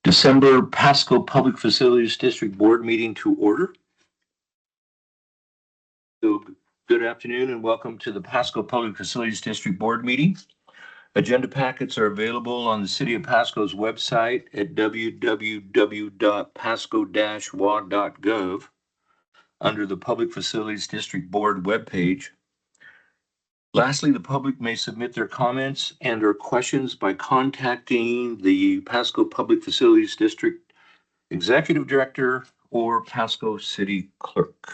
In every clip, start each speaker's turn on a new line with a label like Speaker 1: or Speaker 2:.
Speaker 1: December Pasco Public Facilities District Board meeting to order. So good afternoon and welcome to the Pasco Public Facilities District Board meeting. Agenda packets are available on the City of Pasco's website at www.pasco-wa.gov under the Public Facilities District Board webpage. Lastly, the public may submit their comments and or questions by contacting the Pasco Public Facilities District Executive Director or Pasco City Clerk.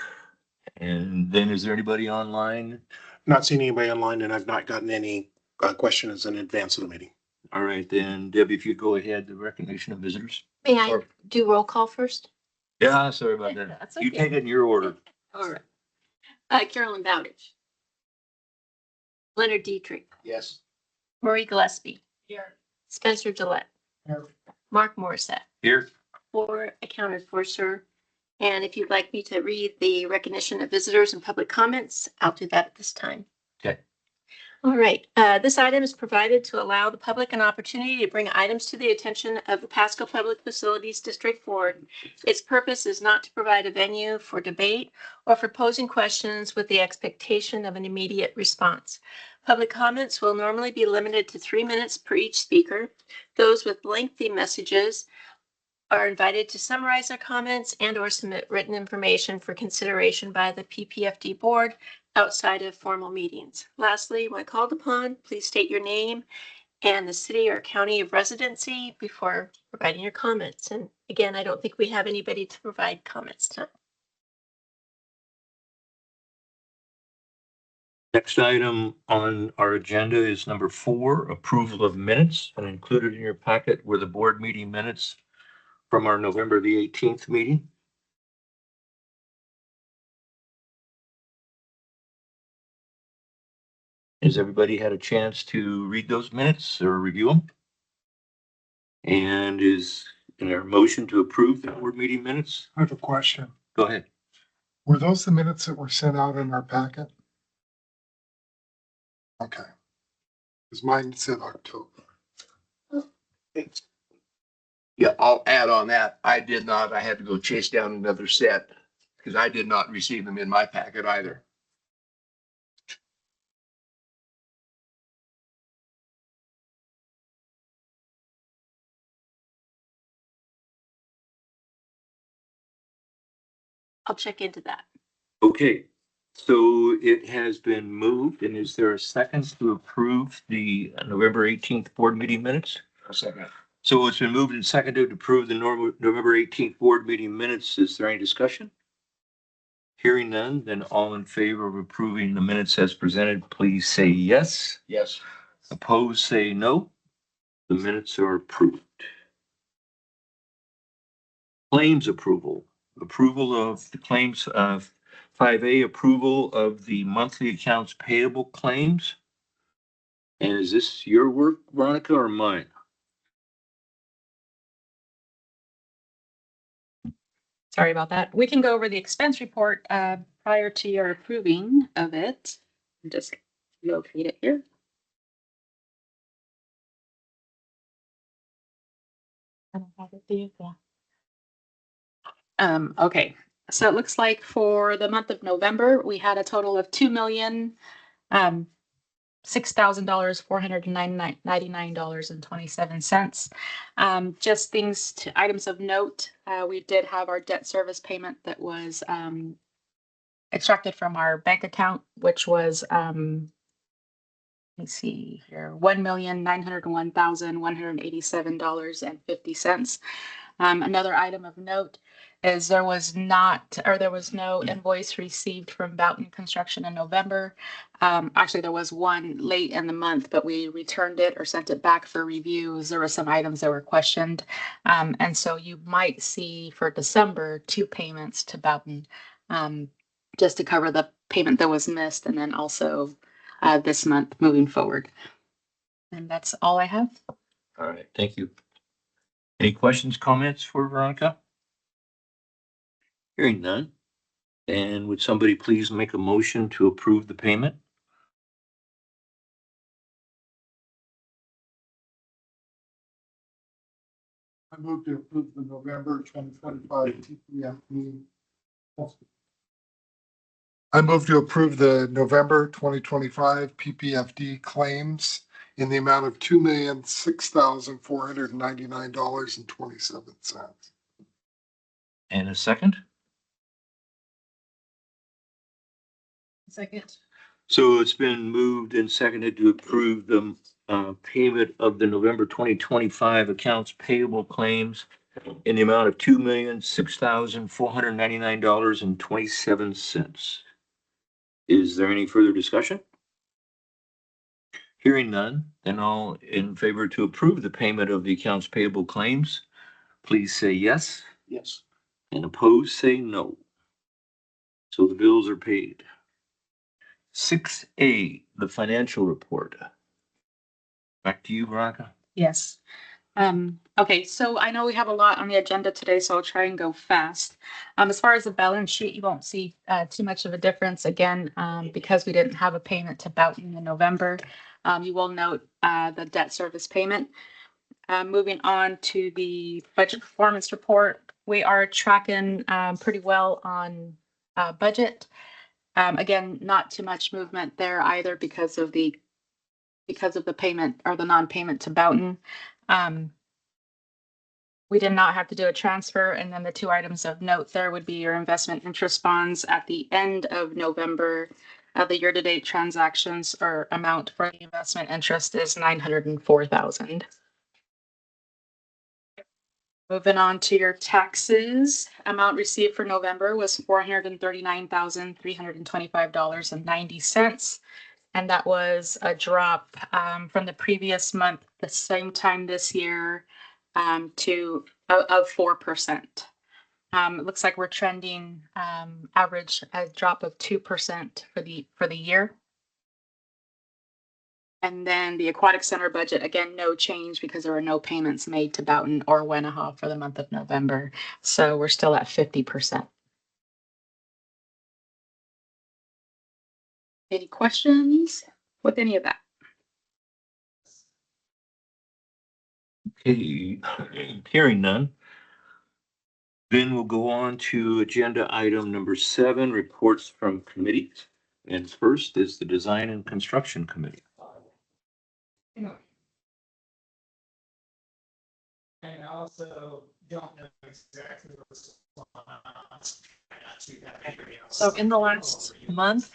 Speaker 1: And then is there anybody online?
Speaker 2: Not seen anybody online, and I've not gotten any questions in advance of the meeting.
Speaker 1: All right, then Debbie, if you go ahead, the recognition of visitors.
Speaker 3: May I do roll call first?
Speaker 1: Yeah, sorry about that.
Speaker 3: That's
Speaker 1: You
Speaker 3: okay.
Speaker 1: take it in your order.
Speaker 3: All right. Carolyn Bowditch. Leonard Dietrich.
Speaker 2: Yes.
Speaker 3: Marie Gillespie.
Speaker 4: Here.
Speaker 3: Spencer Gillette.
Speaker 2: Here.
Speaker 3: Mark Morissette.
Speaker 1: Here.
Speaker 3: 4 accounted for, sir. And if you'd like me to read the recognition of visitors and public comments, I'll do that at this time.
Speaker 1: Okay.
Speaker 3: All right. This item is provided to allow the public an opportunity to bring items to the attention of the Pasco Public Facilities District Board. Its purpose is not to provide a venue for debate or for posing questions with the expectation of an immediate response. Public comments will normally be limited to 3 minutes per each speaker. Those with lengthy messages are invited to summarize their comments and or submit written information for consideration by the PPFD board outside of formal meetings. Lastly, when called upon, please state your name and the city or county of residency before providing your comments. And again, I don't think we have anybody to provide comments tonight.
Speaker 1: Next item on our agenda is number 4, approval of minutes, and included in your packet were the board meeting minutes from our November the 18th meeting. Has everybody had a chance to read those minutes or review them? And is there a motion to approve the board meeting minutes?
Speaker 4: I have a question.
Speaker 1: Go ahead.
Speaker 4: Were those the minutes that were sent out in our packet? Okay. Because mine said October.
Speaker 5: Yeah, I'll add on that. I did not. I had to go chase down another set because I did not receive them in my packet either.
Speaker 3: I'll check into that.
Speaker 1: Okay, so it has been moved, and is there a second to approve the November 18th board meeting minutes?
Speaker 5: A second.
Speaker 1: So it's been moved and seconded to approve the November 18th board meeting minutes. Is there any discussion? Hearing none, then all in favor of approving the minutes as presented, please say yes.
Speaker 5: Yes.
Speaker 1: Opposed, say no. The minutes are approved. Claims approval. Approval of the claims of 5A, approval of the monthly accounts payable claims. And is this your work, Veronica, or mine?
Speaker 6: Sorry about that. We can go over the expense report prior to your approving of it. Just locate it here. I don't have it, do you? Yeah. Okay, so it looks like for the month of November, we had a total of $2,006,499.27. Just items of note. We did have our debt service payment that was extracted from our bank account, which was let me see here, $1,901,187.50. Another item of note is there was no invoice received from Boughton Construction in November. Actually, there was one late in the month, but we returned it or sent it back for reviews. There were some items that were questioned. And so you might see for December 2 payments to Boughton just to cover the payment that was missed, and then also this month moving forward. And that's all I have.
Speaker 1: All right, thank you. Any questions, comments for Veronica? Hearing none. And would somebody please make a motion to approve the payment?
Speaker 4: I move to approve the November 2025 PPFD. I move to approve the November 2025 PPFD claims in the amount of $2,006,499.27.
Speaker 1: And a second?
Speaker 3: Second.
Speaker 1: So it's been moved and seconded to approve the payment of the November 2025 accounts payable claims in the amount of $2,006,499.27. Is there any further discussion? Hearing none, then all in favor to approve the payment of the accounts payable claims, please say yes,
Speaker 2: Yes.
Speaker 1: and opposed, say no. So the bills are paid. 6A, the financial report. Back to you, Veronica.
Speaker 6: Yes. Okay, so I know we have a lot on the agenda today, so I'll try and go fast. As far as the balance sheet, you won't see too much of a difference again, because we didn't have a payment to Boughton in November. You will note the debt service payment. Moving on to the budget performance report, we are tracking pretty well on budget. Again, not too much movement there either because of the payment or the non-payment to Boughton. We did not have to do a transfer. And then the two items of note there would be your investment interest bonds at the end of November. The year-to-date transactions or amount for the investment interest is $904,000. Moving on to your taxes, amount received for November was $439,325.90. And that was a drop from the previous month, the same time this year, of 4%. It looks like we're trending average a drop of 2% for the year. And then the aquatic center budget, again, no change because there were no payments made to Boughton or Wenaha for the month of November. So we're still at 50%. Any questions with any of that?
Speaker 1: Okay, hearing none. Then we'll go on to agenda item number 7, reports from committees. And first is the Design and Construction Committee.
Speaker 7: And I also don't know exactly what's going on.
Speaker 8: So in the last month,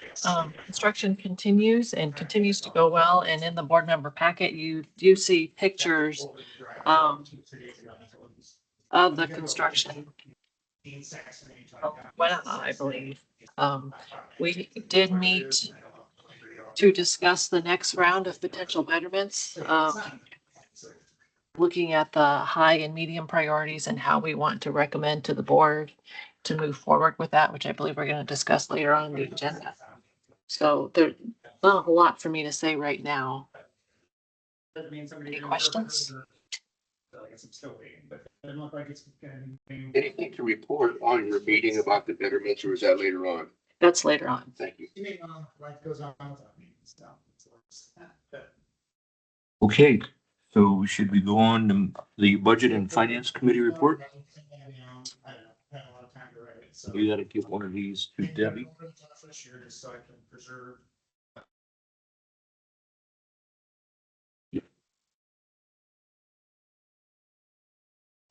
Speaker 8: construction continues to go well. And in the board member packet, you do see pictures of the construction. Well, I believe we did meet to discuss the next round of potential betterments, looking at the high and medium priorities and how we want to recommend to the board to move forward with that, which I believe we're going to discuss later on in the agenda. So there's not a whole lot for me to say right now. Any questions?
Speaker 5: Anything to report on your meeting about the betterments, or is that later on?
Speaker 8: That's later on.
Speaker 5: Thank you.
Speaker 7: Life goes on without me, so.
Speaker 1: Okay, so should we go on to the Budget and Finance Committee report? You gotta give one of these to Debbie.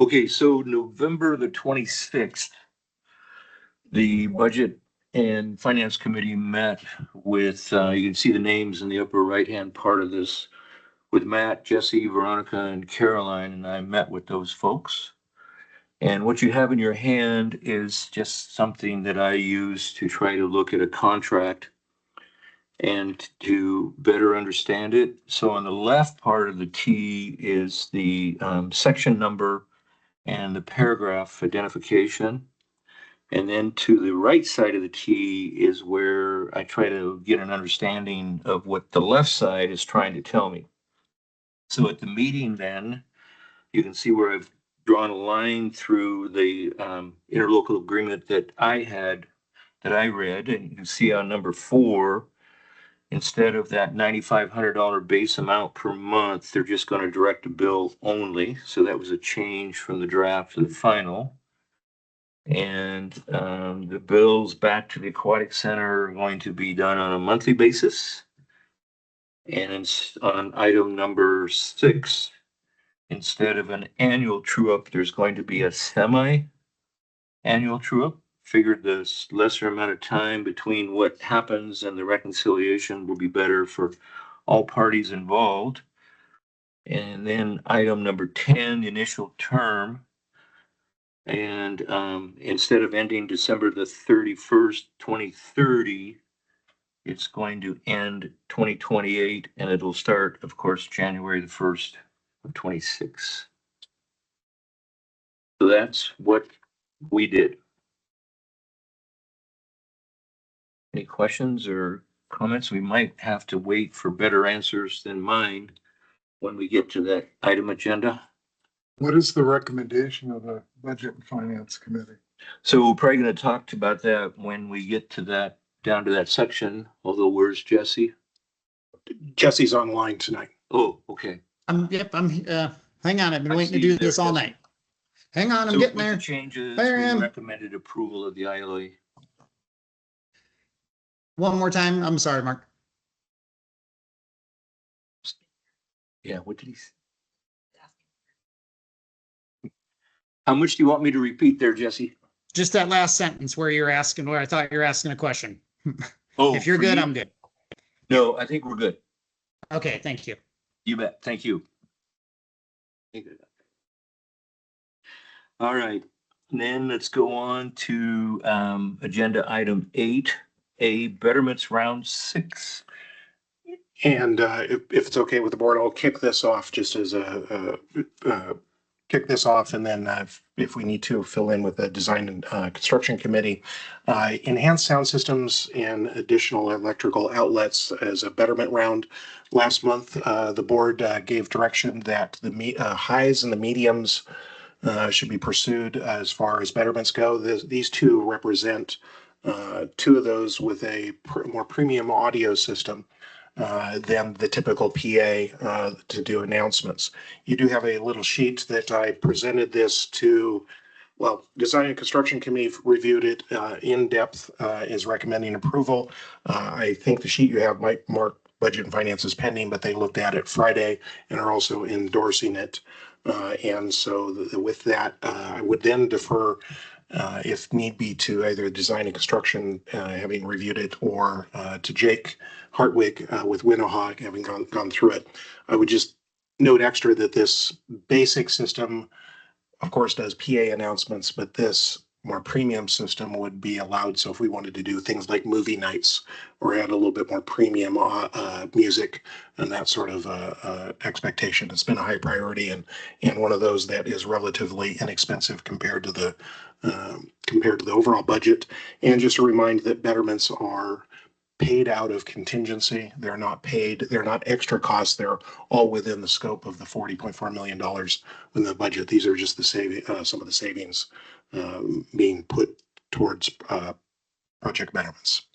Speaker 1: Okay, so November the 26th, the Budget and Finance Committee met with, you can see the names in the upper right-hand part of this, with Matt, Jesse, Veronica, and Caroline, and I met with those folks. And what you have in your hand is just something that I use to try to look at a contract and to better understand it. So on the left part of the T is the section number and the paragraph identification. And then to the right side of the T is where I try to get an understanding of what the left side is trying to tell me. So at the meeting then, you can see where I've drawn a line through the interlocal agreement that I read, and you can see on number 4, instead of that $9,500 base amount per month, they're just going to direct a bill only. So that was a change from the draft to the final. And the bills back to the aquatic center are going to be done on a monthly basis. And on item number 6, instead of an annual true-up, there's going to be a semi-annual true-up. Figured the lesser amount of time between what happens and the reconciliation will be better for all parties involved. And then item number 10, the initial term. And instead of ending December the 31st, 2030, it's going to end 2028, and it'll start, of course, January the 1st of 26. So that's what we did. Any questions or comments? We might have to wait for better answers than mine when we get to that item agenda.
Speaker 4: What is the recommendation of the Budget and Finance Committee?
Speaker 1: So we're probably going to talk about that when we get to that, down to that section. Although, where's Jesse?
Speaker 2: Jesse's online tonight.
Speaker 1: Oh, okay.
Speaker 9: Yep, hang on, I've been
Speaker 1: I
Speaker 9: waiting to
Speaker 1: see
Speaker 9: do
Speaker 1: you there,
Speaker 9: this all
Speaker 1: Jesse.
Speaker 9: night. Hang on, I'm
Speaker 1: So
Speaker 9: getting
Speaker 1: with the
Speaker 9: there.
Speaker 1: changes,
Speaker 9: There I
Speaker 1: we
Speaker 9: am.
Speaker 1: recommended approval of the ILA.
Speaker 9: One more time, I'm sorry, Mark.
Speaker 1: Yeah, what did he say? How much do you want me to repeat there, Jesse?
Speaker 9: Just that last sentence where I thought you were asking a question.
Speaker 1: Oh,
Speaker 9: If you're
Speaker 1: for
Speaker 9: good,
Speaker 1: you?
Speaker 9: I'm good.
Speaker 1: No, I think we're good.
Speaker 9: Okay, thank you.
Speaker 1: You bet. Thank you. All right. Then let's go on to agenda item 8A, Betterments Round 6.
Speaker 2: And if it's okay with the board, I'll kick this off just as kick this off, and then if we need to fill in with the design and construction committee. Enhanced sound systems and additional electrical outlets as a betterment round. Last month, the board gave direction that the highs and the mediums should be pursued as far as betterments go. These two represent two of those with a more premium audio system than the typical PA to do announcements. You do have a little sheet that I presented this to. Well, Design and Construction Committee reviewed it in depth, is recommending approval. I think the sheet you have might mark Budget and Finance is pending, but they looked at it Friday and are also endorsing it. And so with that, I would then defer, if need be, to either Design and Construction, having reviewed it, or to Jake Hartwig with Winnohog, having gone through it. I would just note extra that this basic system, of course, does PA announcements, but this more premium system would be allowed. So if we wanted to do things like movie nights or add a little bit more premium music and that sort of expectation, it's been a high priority and one of those that is relatively inexpensive compared to the overall budget. And just a reminder that betterments are paid out of contingency. They're not extra costs. They're all within the scope of the $40.4 million in the budget. These are just the some of the savings being put towards project betterments.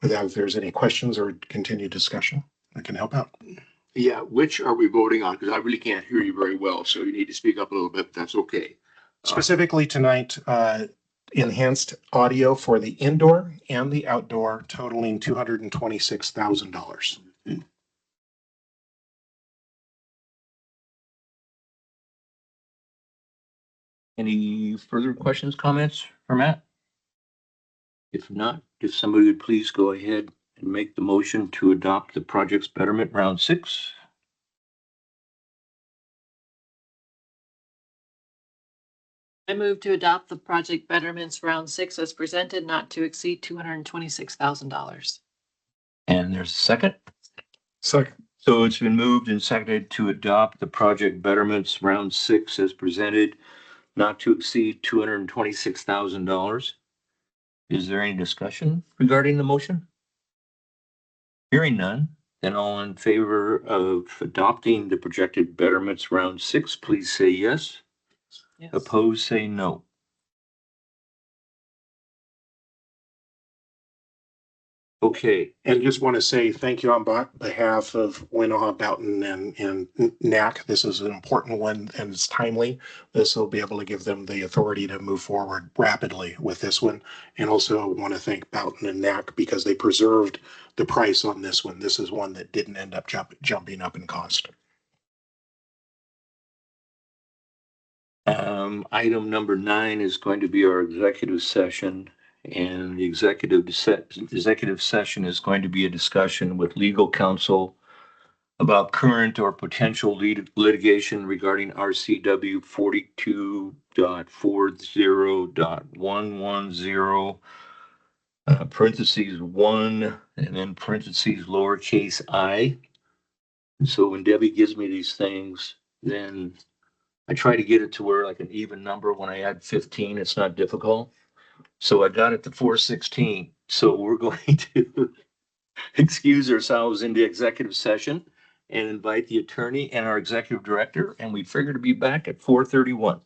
Speaker 2: Without, if there's any questions or continued discussion, I can help out.
Speaker 5: Yeah, which are we voting on? Because I really can't hear you very well, so you need to speak up a little bit. That's okay.
Speaker 2: Specifically tonight, enhanced audio for the indoor and the outdoor, totaling $226,000.
Speaker 1: Any further questions, comments for Matt? If not, if somebody would please go ahead and make the motion to adopt the project's betterment round 6.
Speaker 8: I move to adopt the project betterments round 6 as presented, not to exceed $226,000.
Speaker 1: And there's a second.
Speaker 4: Second.
Speaker 1: So it's been moved and seconded to adopt the project betterments round 6 as presented, not to exceed $226,000. Is there any discussion regarding the motion? Hearing none, then all in favor of adopting the projected betterments round 6, please say yes.
Speaker 8: Yes.
Speaker 1: Opposed, say no. Okay,
Speaker 2: And just want to say thank you on behalf of Winnaha, Boughton, and NAC. This is an important one and it's timely. This will be able to give them the authority to move forward rapidly with this one. And also want to thank Boughton and NAC because they preserved the price on this one. This is one that didn't end up jumping up in cost.
Speaker 1: item number 9 is going to be our executive session. And the executive session is going to be a discussion with legal counsel about current or potential litigation regarding RCW 42.40.110, parentheses 1, and then parentheses lowercase I. So when Debbie gives me these things, then I try to get it to where like an even number. When I add 15, it's not difficult. So I got it to 416. So we're going to excuse ourselves into executive session and invite the attorney and our executive director, and we figure to be back at 4:31.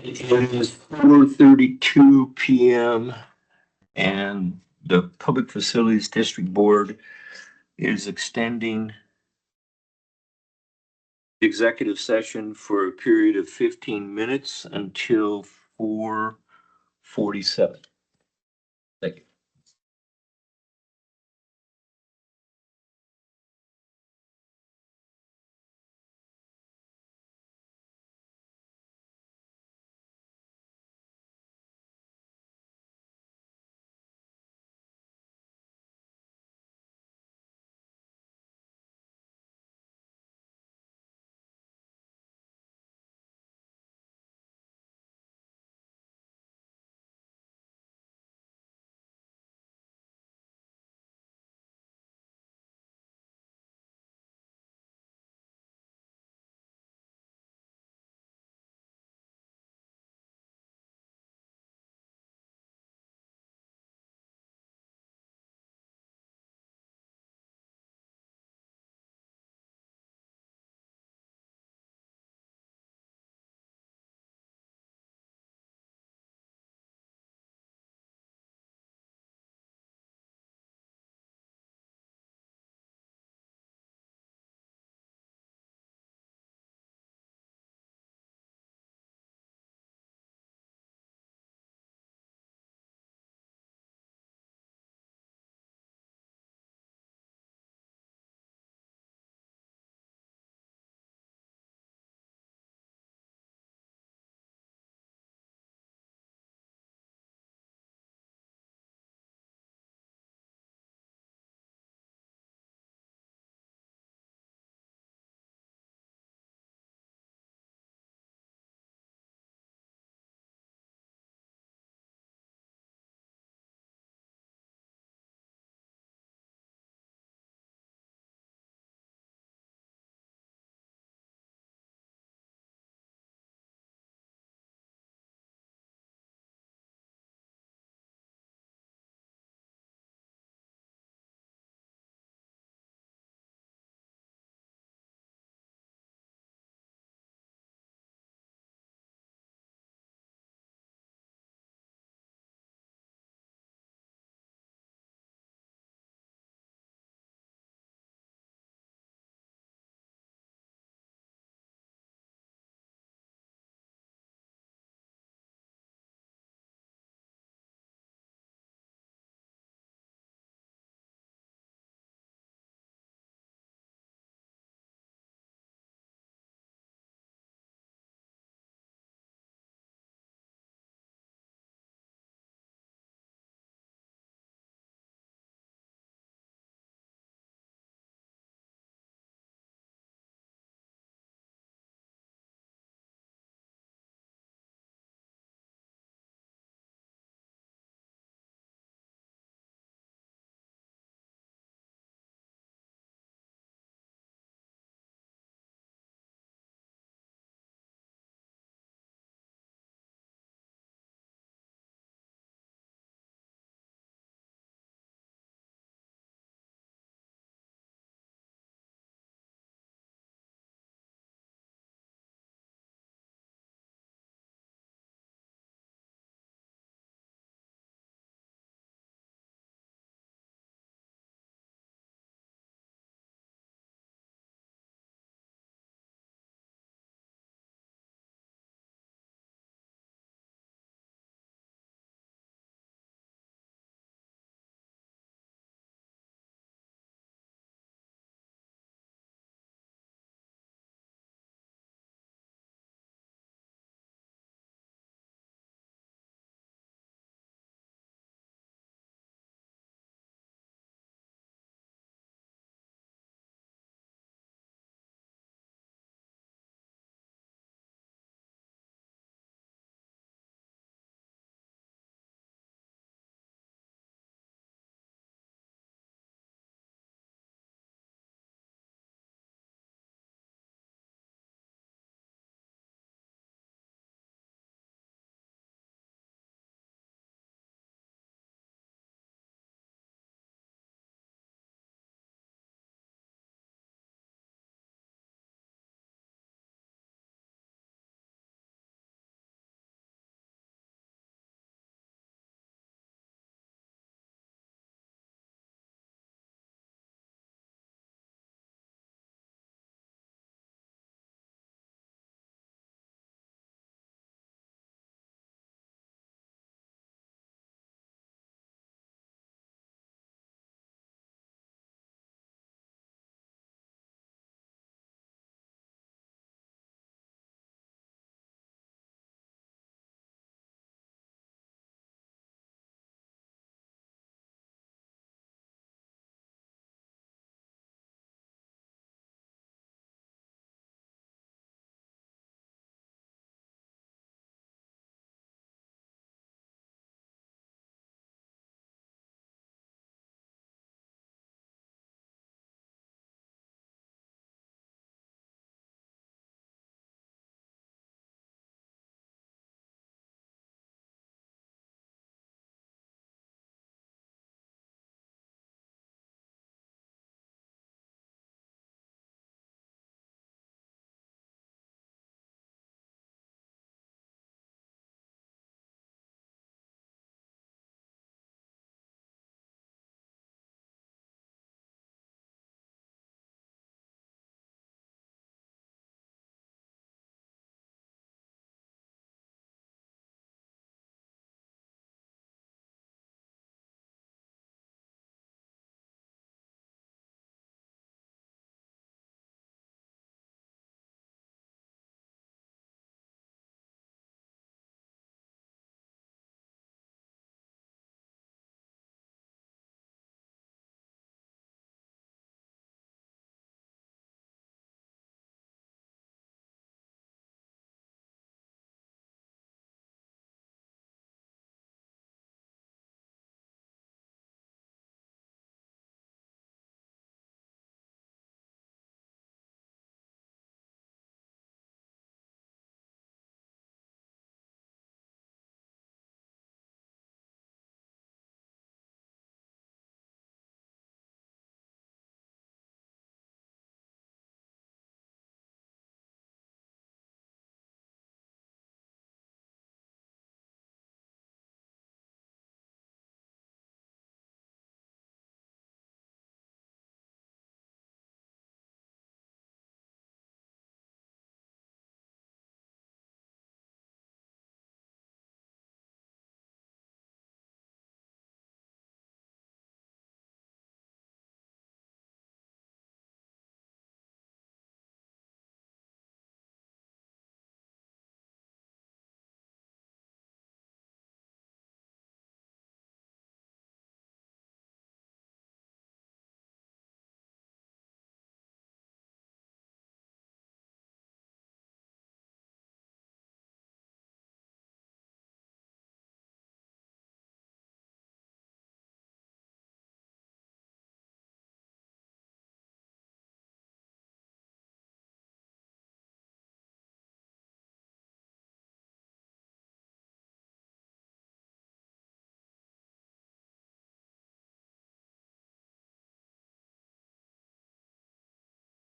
Speaker 1: It is 4:32 PM and the Public Facilities District Board is extending executive session for a period of 15 minutes until 4:47. Thank you.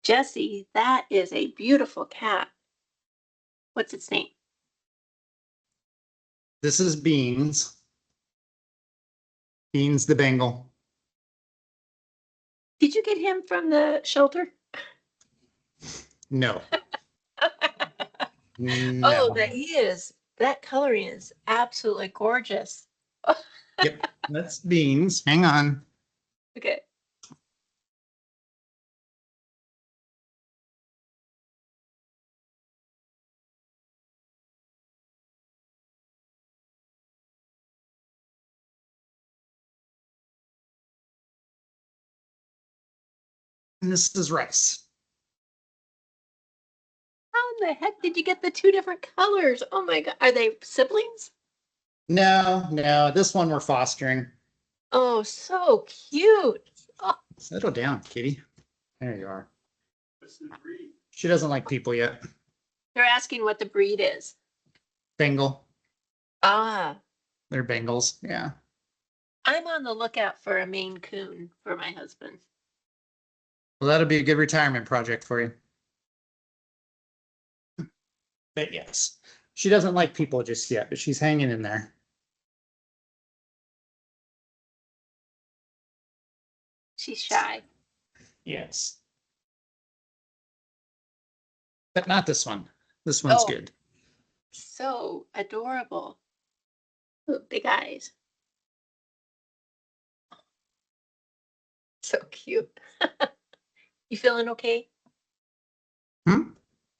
Speaker 3: Jesse, that is a beautiful cat. What's its name?
Speaker 9: This is Beans. Beans the Bengal.
Speaker 3: Did you get him from the shelter?
Speaker 9: No.
Speaker 3: Oh,
Speaker 9: No.
Speaker 3: that coloring is absolutely gorgeous.
Speaker 9: Yep, that's Beans. Hang on.
Speaker 3: Okay.
Speaker 9: And this is Rice.
Speaker 3: How in the heck did you get the two different colors? Oh my God. Are they siblings?
Speaker 9: No, this one we're fostering.
Speaker 3: Oh, so cute. Oh,
Speaker 9: Settle down, kitty. There you are. She doesn't like people yet.
Speaker 3: they're asking what the breed is.
Speaker 9: Bengal.
Speaker 3: Ah,
Speaker 9: They're Bengals. Yeah.
Speaker 3: I'm on the lookout for a Maine Coon for my husband.
Speaker 9: Well, that'll be a good retirement project for you. But yes, she doesn't like people just yet, but she's hanging in there.
Speaker 3: She's shy.
Speaker 9: Yes. But not this one. This one's
Speaker 3: Oh.
Speaker 9: good.
Speaker 3: So adorable. Ooh, big eyes. So cute. You feeling okay?
Speaker 9: Hmm?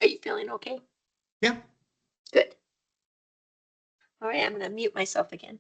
Speaker 3: Are you feeling okay?
Speaker 9: Yeah.
Speaker 3: Good. All right, I'm going to mute myself again.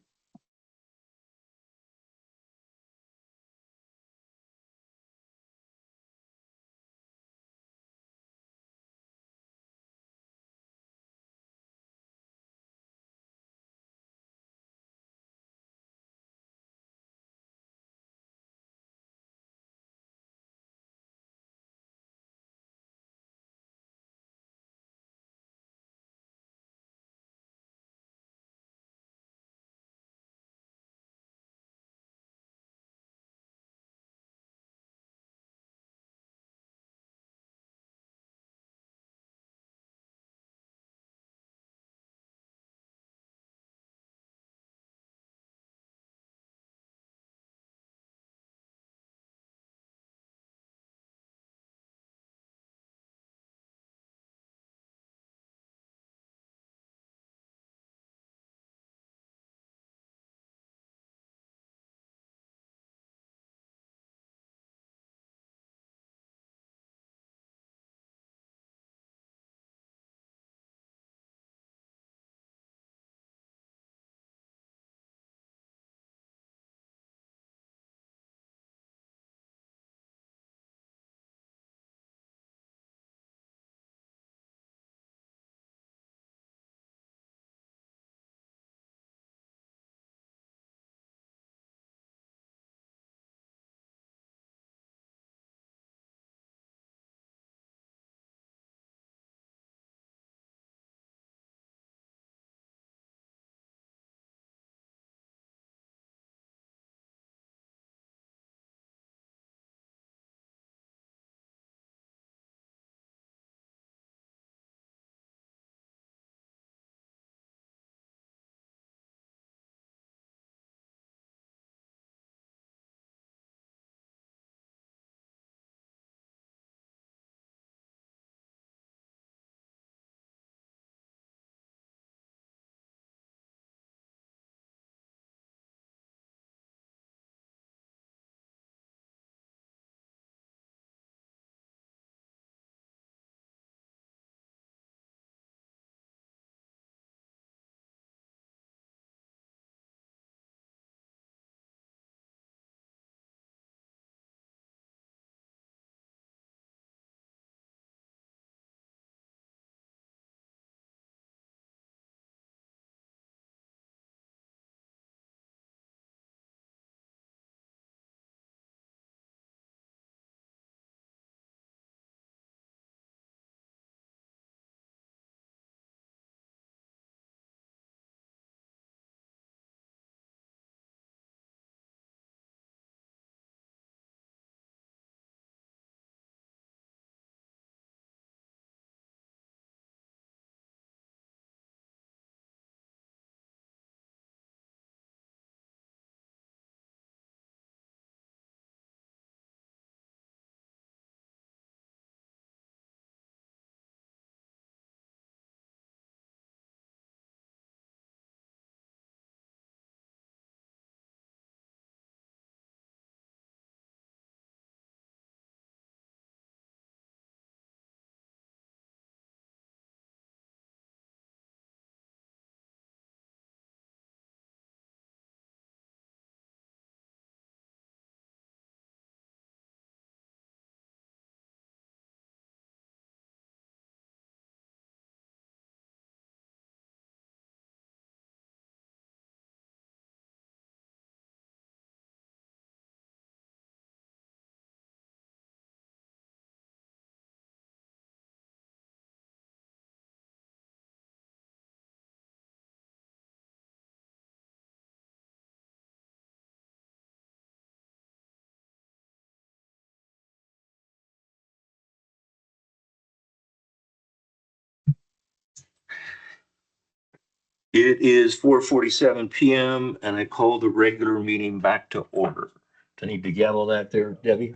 Speaker 1: It is 4:47 PM and I call the regular meeting back to order. Do I need to gavel that there, Debbie?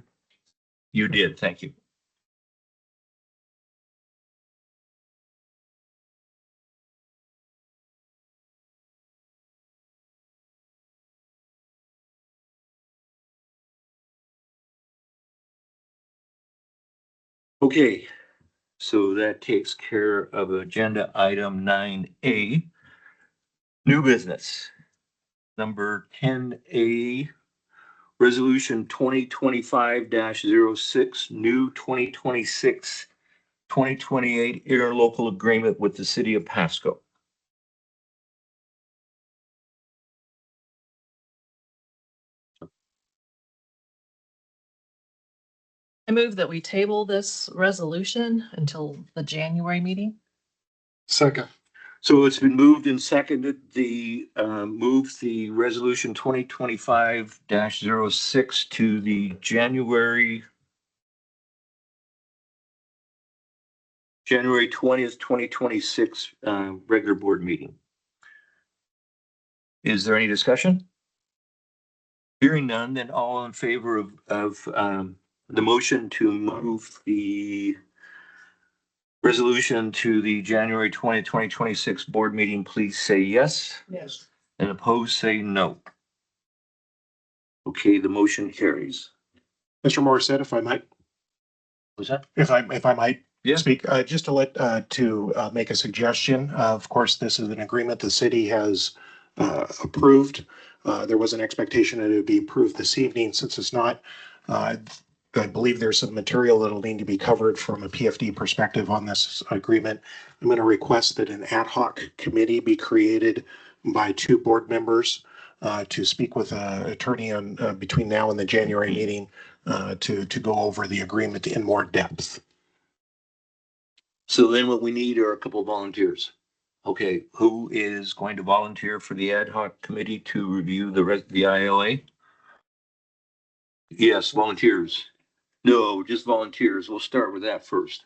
Speaker 1: You did, thank you. Okay, so that takes care of agenda item 9A. New business. Number 10A, resolution 2025-06, new 2026-2028 interlocal agreement with the city of Pasco.
Speaker 8: I move that we table this resolution until the January meeting.
Speaker 4: Second.
Speaker 1: So it's been moved and seconded, move the resolution 2025-06 to the January 20th, 2026 regular board meeting. Is there any discussion? Hearing none, then all in favor of the motion to move the resolution to the January 2026 board meeting, please say yes.
Speaker 7: Yes.
Speaker 1: And opposed, say no. Okay, the motion carries.
Speaker 2: Mr. Morissette, if I might,
Speaker 1: Was that?
Speaker 2: if I might
Speaker 1: Yeah.
Speaker 2: speak, just to make a suggestion. Of course, this is an agreement the city has approved. There was an expectation that it would be approved this evening. Since it's not, I believe there's some material that'll need to be covered from a PFD perspective on this agreement. I'm going to request that an ad hoc committee be created by 2 board members to speak with an attorney on between now and the January meeting to go over the agreement in more depth.
Speaker 1: So then what we need are a couple of volunteers. Okay, who is going to volunteer for the ad hoc committee to review the ILA? Yes, volunteers. No, just volunteers. We'll start with that first.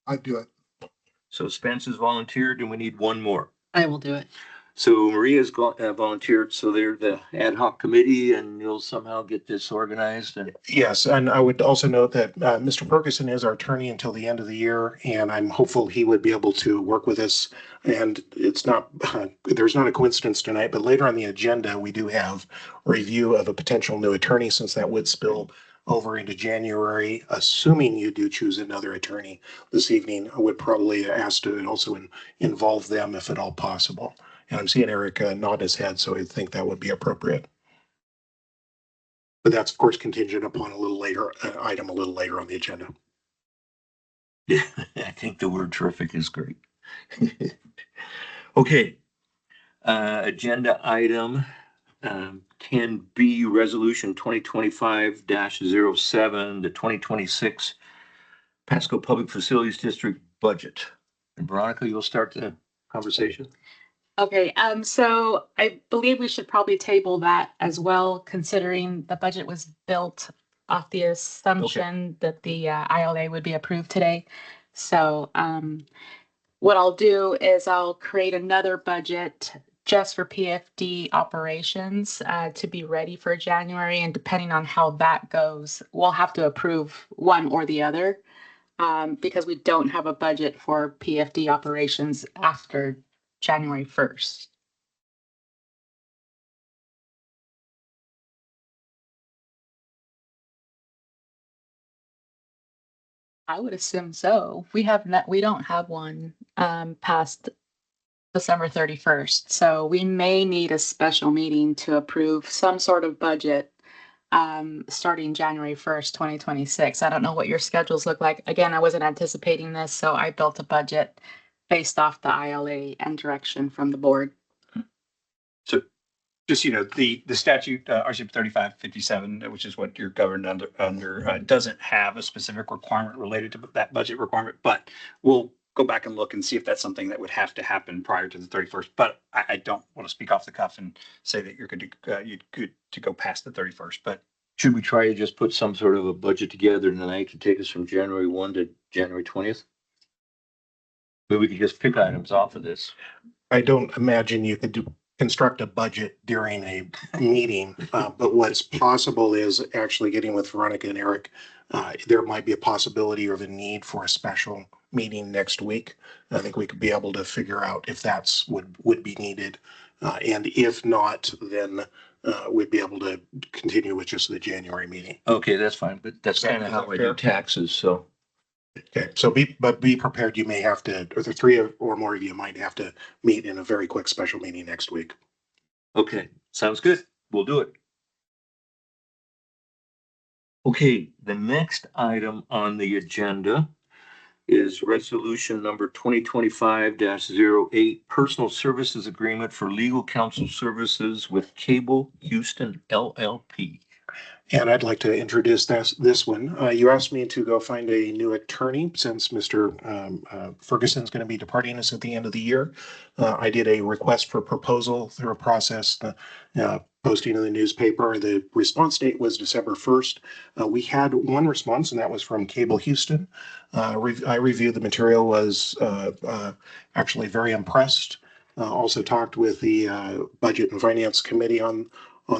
Speaker 4: I'd do it.
Speaker 1: So Spence has volunteered and we need one more.
Speaker 8: I will do it.
Speaker 1: So Maria's volunteered, so they're the ad hoc committee and you'll somehow get this organized and.
Speaker 2: Yes, and I would also note that Mr. Ferguson is our attorney until the end of the year, and I'm hopeful he would be able to work with us. And it's not, there's not a coincidence tonight, but later on the agenda, we do have a review of a potential new attorney, since that would spill over into January. Assuming you do choose another attorney this evening, I would probably ask to also involve them if at all possible. And I'm seeing Eric nod his head, so I think that would be appropriate. But that's, of course, contingent upon a little later item a little later on the agenda.
Speaker 1: Yeah, I think the word terrific is great. Okay. Agenda item 10B, resolution 2025-07, the 2026 Pasco Public Facilities District budget. And Veronica, you'll start the conversation.
Speaker 6: Okay, so I believe we should probably table that as well, considering the budget was built off the assumption that the ILA would be approved today. So what I'll do is I'll create another budget just for PFD operations to be ready for January. And depending on how that goes, we'll have to approve one or the other because we don't have a budget for PFD operations after January 1st. I would assume so. We don't have one past December 31st. So we may need a special meeting to approve some sort of budget starting January 1st, 2026. I don't know what your schedules look like. Again, I wasn't anticipating this, so I built a budget based off the ILA and direction from the board.
Speaker 10: So just, the statute, RC 3557, which is what you're governed under doesn't have a specific requirement related to that budget requirement, but we'll go back and look and see if that's something that would have to happen prior to the 31st. But I don't want to speak off the cuff and say that you're good to go past the 31st. But
Speaker 1: should we try to just put some sort of a budget together tonight to take us from January 1 to January 20th? But we could just pick items off of this.
Speaker 2: I don't imagine you could construct a budget during a meeting, but what's possible is actually getting with Veronica and Eric. There might be a possibility or the need for a special meeting next week. I think we could be able to figure out if that's would be needed. And if not, then we'd be able to continue with just the January meeting.
Speaker 1: Okay, that's fine, but that's
Speaker 2: Is
Speaker 1: kind of
Speaker 2: that
Speaker 1: how I
Speaker 2: fair?
Speaker 1: do taxes, so.
Speaker 2: Okay, so be prepared. You may have to, or the three or more of you might have to meet in a very quick special meeting next week.
Speaker 1: Okay, sounds good. We'll do it. Okay, the next item on the agenda is resolution number 2025-08, personal services agreement for legal counsel services with Cable Houston LLP.
Speaker 2: And I'd like to introduce this one. You asked me to go find a new attorney since Mr. Ferguson's going to be departing us at the end of the year. I did a request for proposal through a process, posting in the newspaper. The response date was December 1st. We had one response, and that was from Cable Houston. I reviewed the material, was actually very impressed. Also talked with the Budget and Finance Committee on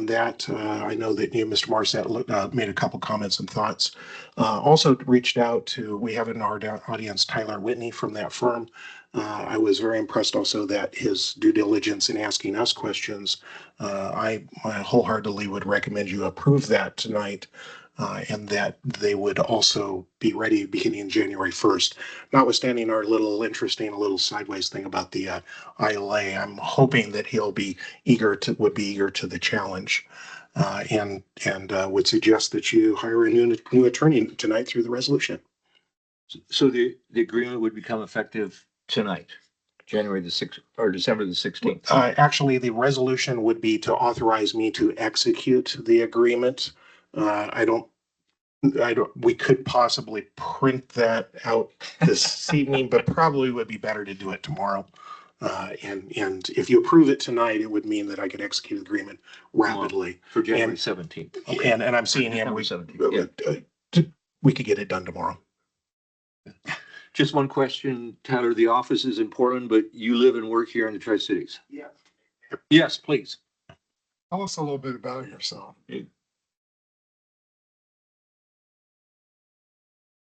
Speaker 2: that. I know that you, Mr. Marset, made a couple comments and thoughts. Also reached out to, we have in our audience, Tyler Whitney from that firm. I was very impressed also that his due diligence in asking us questions. I wholeheartedly would recommend you approve that tonight. And that they would also be ready beginning January 1st. Notwithstanding our little sideways thing about the ILA, I'm hoping that he'll be eager to the challenge, and would suggest that you hire a new attorney tonight through the resolution.
Speaker 1: So the agreement would become effective tonight, January the 6th or December the 16th.
Speaker 2: Actually, the resolution would be to authorize me to execute the agreement. We could possibly print that out this evening, but probably would be better to do it tomorrow. And if you approve it tonight, it would mean that I could execute the agreement rapidly.
Speaker 1: For January 17th.
Speaker 2: Okay. And I'm seeing him, we could get it done tomorrow.
Speaker 1: Just one question, Tyler, the office is in Portland, but you live and work here in the Tri-Cities?
Speaker 2: Yeah.
Speaker 1: Yes, please.
Speaker 4: Tell us a little bit about yourself.